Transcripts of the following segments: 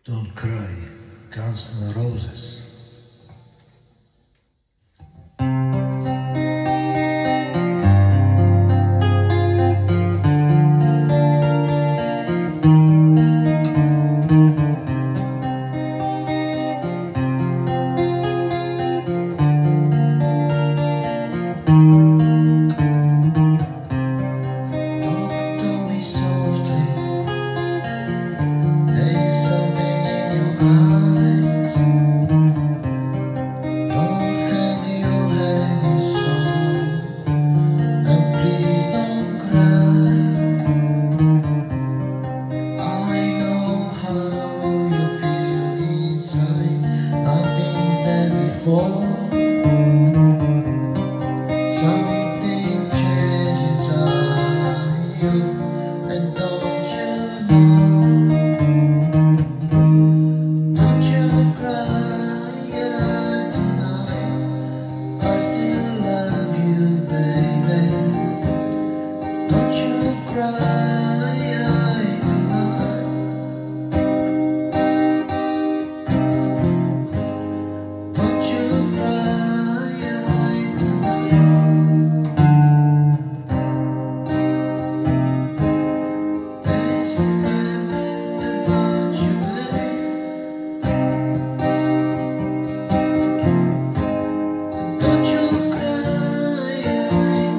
Don't cry, Guns N' Roses. Talk to me softly, there's something in your eyes. Don't hang your head in sorrow, and please don't cry. I know how you feel inside, I've been there before. Something changed inside you, and don't you know? Don't you cry tonight, I still love you, baby. Don't you cry tonight. Don't you cry tonight. There's heaven about you, baby. Don't you cry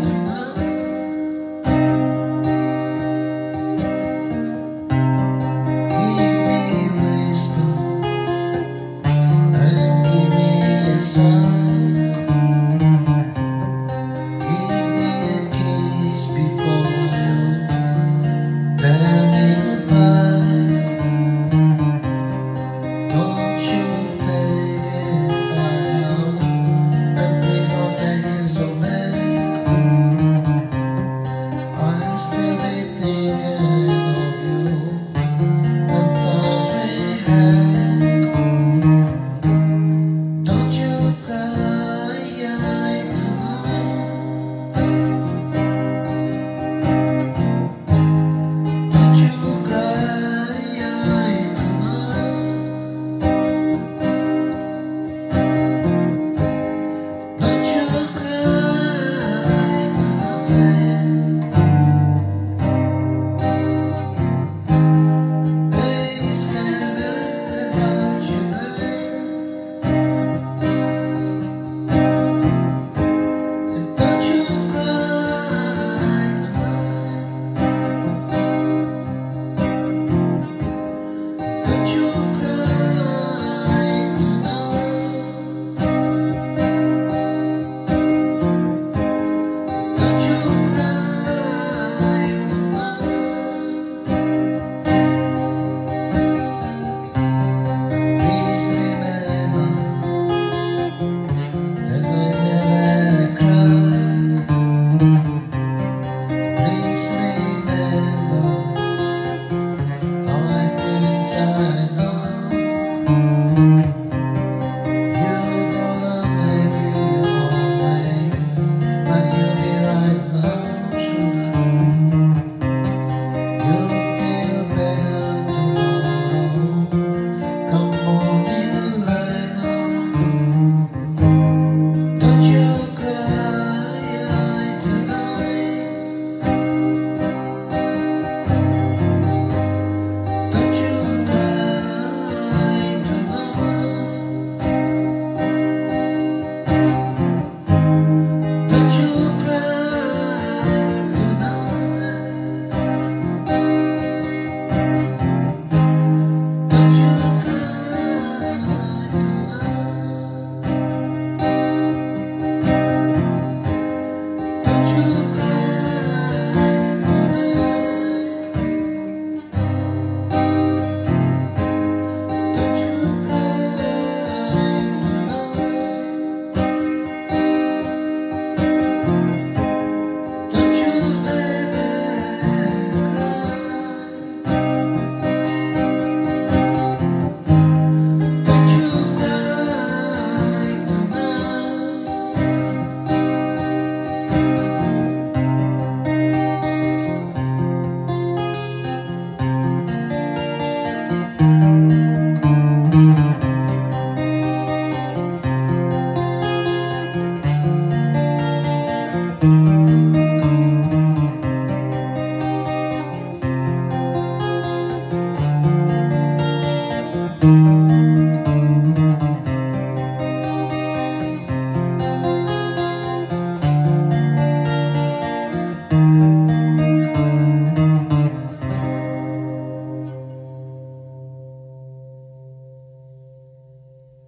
tonight. Give me a whisper and give me a sign. Give me a kiss before you tell me goodbye. Don't you take it hard now, and please don't take it so bad. I'll still be thinking of you and thoughts we had. Don't you cry tonight. Don't you cry tonight. Don't you cry tonight. There's heaven about you, baby. And don't you cry tonight. Don't you